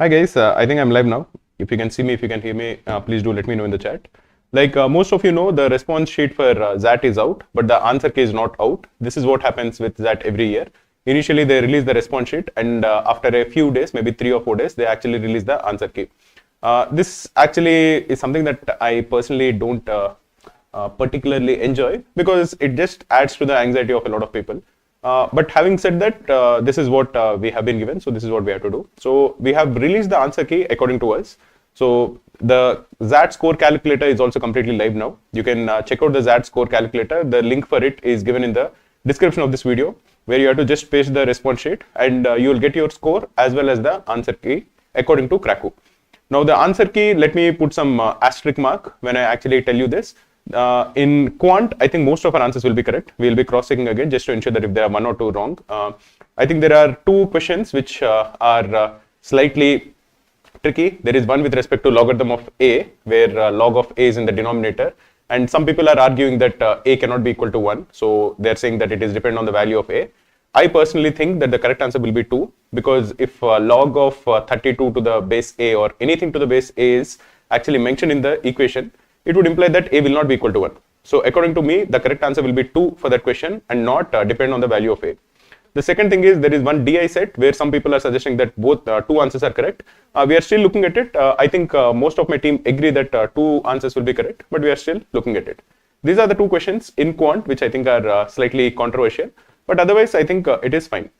Hi guys, I think I'm live now. If you can see me, if you can hear me, please do let me know in the chat. Like most of you know, the response sheet for XAT is out, but the answer key is not out. This is what happens with XAT every year. Initially, they release the response sheet, and after a few days, maybe 3 or 4 days, they actually release the answer key. This actually is something that I personally don't particularly enjoy because it just adds to the anxiety of a lot of people. But having said that, this is what we have been given, so this is what we have to do. So we have released the answer key according to us. So the XAT score calculator is also completely live now. You can check out the XAT score calculator. The link for it is given in the description of this video, where you have to just paste the response sheet and you will get your score as well as the answer key according to Krakow. Now the answer key, let me put some asterisk mark when I actually tell you this. In quant, I think most of our answers will be correct. We will be cross-checking again just to ensure that if there are 1 or 2 wrong. I think there are 2 questions which are slightly tricky. There is one with respect to logarithm of a, where log of a is in the denominator. And some people are arguing that a cannot be equal to 1. So they're saying that it is dependent on the value of a. I personally think that the correct answer will be 2, because if log of 32 to the base a or anything to the base a is actually mentioned in the equation, it would imply that a will not be equal to 1. So according to me, the correct answer will be 2 for that question and not depend on the value of a. The second thing is there is one DI set where some people are suggesting that both 2 answers are correct. We are still looking at it. I think most of my team agree that 2 answers will be correct, but we are still looking at it. These are the 2 questions in quant which I think are slightly controversial, but otherwise I think it is fine.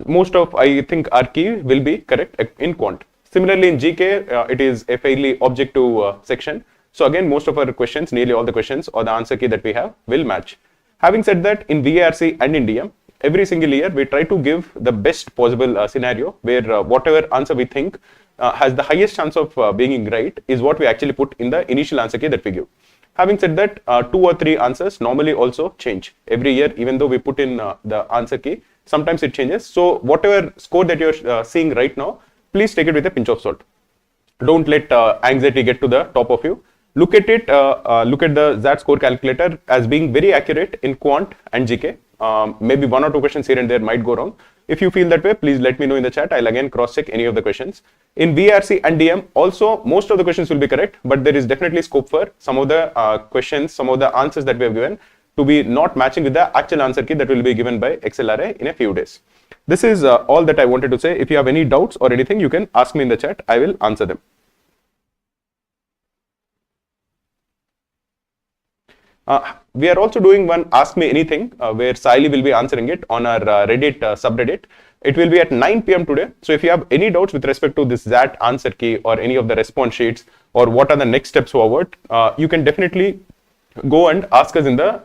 Most of, I think, our key will be correct in quant. Similarly in GK, it is a fairly objective section. So again, most of our questions, nearly all the questions or the answer key that we have will match. Having said that, in VARC and in DM, every single year we try to give the best possible scenario where whatever answer we think has the highest chance of being right is what we actually put in the initial answer key that we give. Having said that, 2 or 3 answers normally also change every year. Even though we put in the answer key, sometimes it changes. So whatever score that you're seeing right now, please take it with a pinch of salt. Don't let anxiety get to the top of you. Look at it, look at the XAT score calculator as being very accurate in quant and GK. Maybe 1 or 2 questions here and there might go wrong. If you feel that way, please let me know in the chat. I'll again cross-check any of the questions. In VRC and DM, also most of the questions will be correct, but there is definitely scope for some of the questions, some of the answers that we have given to be not matching with the actual answer key that will be given by XLRI in a few days. This is all that I wanted to say. If you have any doubts or anything, you can ask me in the chat. I will answer them. We are also doing one Ask Me Anything where Saili will be answering it on our Reddit subreddit. It will be at 9 PM today. So if you have any doubts with respect to this XAT answer key or any of the response sheets or what are the next steps forward, you can definitely go and ask us in the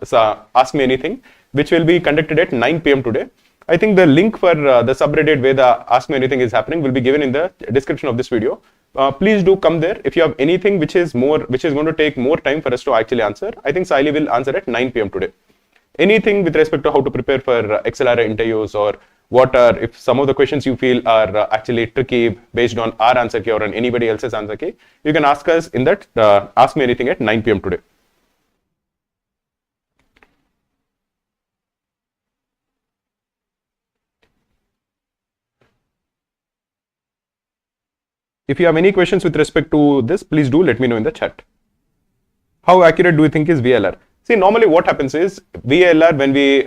Ask Me Anything, which will be conducted at 9 PM today. I think the link for the subreddit where the Ask Me Anything is happening will be given in the description of this video. Please do come there. If you have anything which is going to take more time for us to actually answer, I think Saili will answer at 9 PM today. Anything with respect to how to prepare for XLRI interviews or if some of the questions you feel are actually tricky based on our answer key or on anybody else's answer key, you can ask us in that Ask Me Anything at 9 PM today. If you have any questions with respect to this, please do let me know in the chat. How accurate do you think is VLR? See, normally what happens is VLR, when we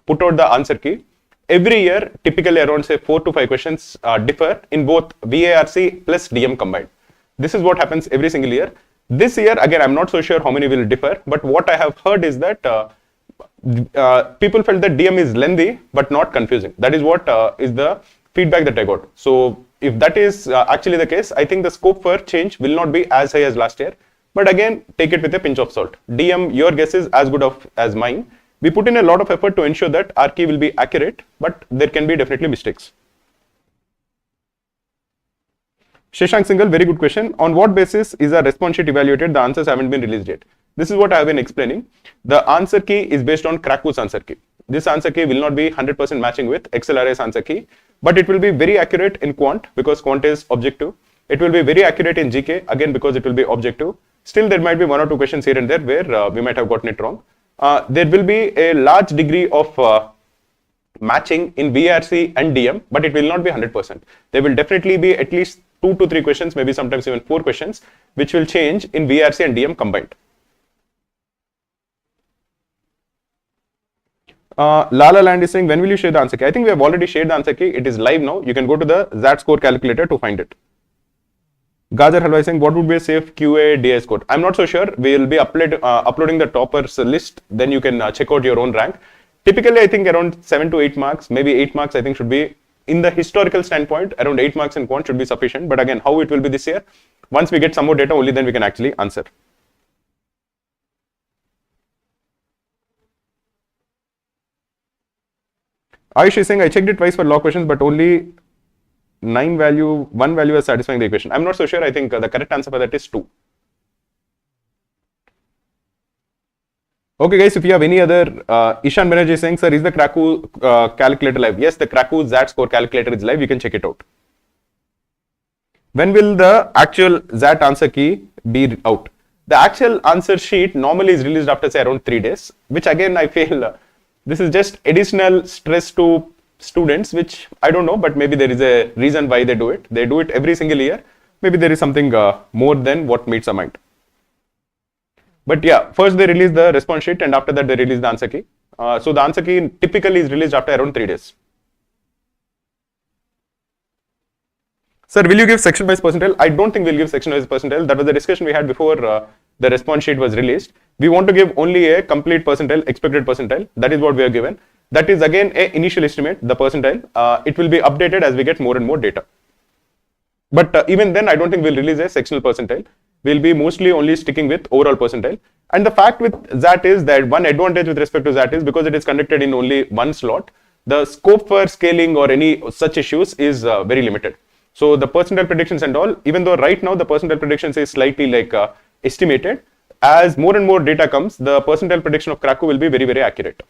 put out the answer key, every year, typically around say 4 to 5 questions differ in both VARC plus DM combined. This is what happens every single year. This year, again, I'm not so sure how many will differ, but what I have heard is that people felt that DM is lengthy but not confusing. That is what is the feedback that I got. So if that is actually the case, I think the scope for change will not be as high as last year. But again, take it with a pinch of salt. DM, your guess is as good as mine. We put in a lot of effort to ensure that our key will be accurate, but there can be definitely mistakes. Shashank Singhal, very good question. On what basis is our response sheet evaluated? The answers haven't been released yet. This is what I have been explaining. The answer key is based on Krakow's answer key. This answer key will not be 100% matching with XLRI's answer key, but it will be very accurate in quant because quant is objective. It will be very accurate in GK, again because it will be objective. Still, there might be 1 or 2 questions here and there where we might have gotten it wrong. There will be a large degree of matching in VRC and DM, but it will not be 100%. There will definitely be at least 2 to 3 questions, maybe sometimes even 4 questions, which will change in VRC and DM combined. Lala Land is saying, when will you share the answer key? I think we have already shared the answer key. It is live now. You can go to the XAT score calculator to find it. Gajar Halwa is saying, what would be a safe QA DA score? I'm not so sure. We will be uploading the toppers list. Then you can check out your own rank. Typically, I think around 7 to 8 marks, maybe 8 marks, I think should be, in the historical standpoint, around 8 marks in quant should be sufficient. But again, how it will be this year, once we get some more data, only then we can actually answer. Ayush is saying, I checked it twice for log questions, but only one value is satisfying the equation. I'm not so sure. I think the correct answer for that is 2. Okay, guys, if you have any other, Ishan Banerjee is saying, sir, is the Krakow calculator live? Yes, the Krakow XAT score calculator is live. You can check it out. When will the actual XAT answer key be out? The actual answer sheet normally is released after, say, around 3 days, which again, I feel this is just additional stress to students, which I don't know, but maybe there is a reason why they do it. They do it every single year. Maybe there is something more than what meets our mind. But yeah, first they release the response sheet and after that they release the answer key. So the answer key typically is released after around 3 days. Sir, will you give section-wise percentile? I don't think we'll give section-wise percentile. That was the discussion we had before the response sheet was released. We want to give only a complete percentile, expected percentile. That is what we are given. That is again an initial estimate, the percentile. It will be updated as we get more and more data. But even then, I don't think we'll release a sectional percentile. We'll be mostly only sticking with overall percentile. And the fact with XAT is that one advantage with respect to XAT is because it is conducted in only one slot, the scope for scaling or any such issues is very limited. So the percentile predictions and all, even though right now the percentile predictions is slightly like estimated, as more and more data comes, the percentile prediction of Krakow will be very, very accurate.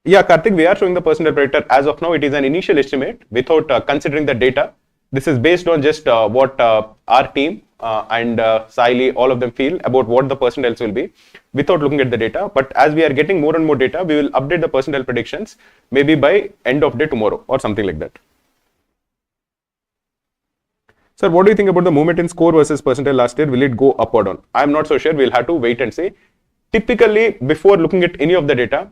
Yeah, Karthik, we are showing the percentile predictor. As of now, it is an initial estimate without considering the data. This is based on just what our team and Saili, all of them feel about what the percentiles will be without looking at the data. But as we are getting more and more data, we will update the percentile predictions maybe by end of day tomorrow or something like that. Sir, what do you think about the movement in score versus percentile last year? Will it go up or down? I'm not so sure. We'll have to wait and see. Typically, before looking at any of the data,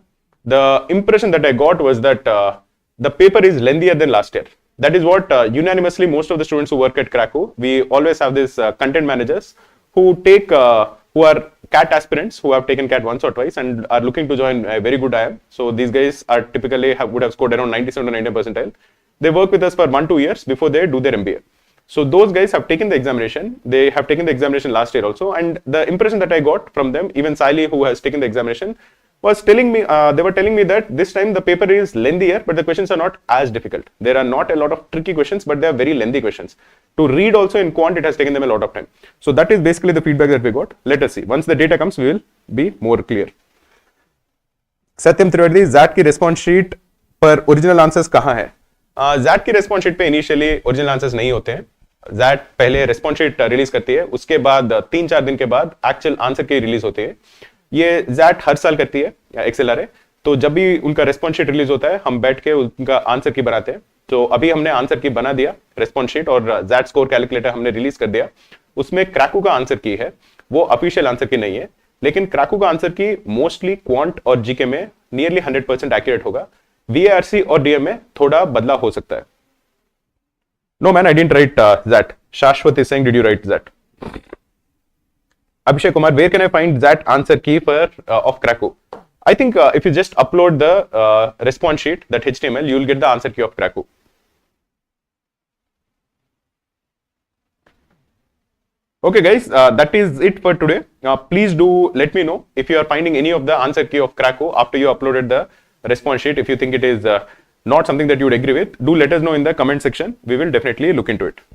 the impression that I got was that the paper is lengthier than last year. That is what unanimously most of the students who work at Krakow, we always have these content managers who take, who are CAT aspirants who have taken CAT once or twice and are looking to join a very good IIM. So these guys are typically would have scored around 97 to 90 percentile. They work with us for 1-2 years before they do their MBA. So those guys have taken the examination. They have taken the examination last year also. And the impression that I got from them, even Saili who has taken the examination, was telling me, they were telling me that this time the paper is lengthier, but the questions are not as difficult. There are not a lot of tricky questions, but they are very lengthy questions. To read also in quant, it has taken them a lot of time. So that is basically the feedback that we got. Let us see. Once the data comes, we will be more clear. Satyam Trivedhi, XAT की response sheet पर original answers कहाँ है? XAT की response sheet पे initially original answers नहीं होते हैं. XAT पहले response sheet release करती है, उसके बाद 3-4 दिन के बाद actual answer की release होती है. ये XAT हर साल करती है या XLRI, तो जब भी उनका रेस्पॉन्स शीट रिलीज होता है हम बैठ के उनका आंसर की बनाते हैं. तो अभी हमने आंसर की बना दिया रेस्पॉन्स शीट और XAT स्कोर कैलकुलेटर हमने रिलीज कर दिया. उसमें क्रैको का आंसर की है, वो ऑफिशियल आंसर की नहीं है, लेकिन क्रैको का आंसर की मोस्टली क्वांट और जीके में नियरली 100% एक्यूरेट होगा. VARC और DM में थोड़ा बदलाव हो सकता है. No man, I didn't write XAT. Shashwat is saying, did you write XAT? Abhishek Kumar, where can I find that answer key for of Krakow? I think if you just upload the response sheet, that HTML, you will get the answer key of Krakow. Okay guys, that is it for today. Please do let me know if you are finding any of the answer key of Krakow after you uploaded the response sheet. If you think it is not something that you would agree with, do let us know in the comment section. We will definitely look into it.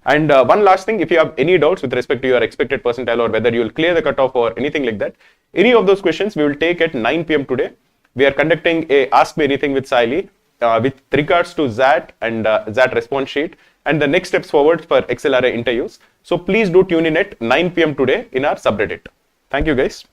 And one last thing, if you have any doubts with respect to your expected percentile or whether you will clear the cutoff or anything like that, any of those questions we will take at 9 PM today. We are conducting a Ask Me Anything with Saili with regards to XAT and XAT response sheet and the next steps forward for XLRI interviews. So please do tune in at 9 PM today in our subreddit. Thank you guys.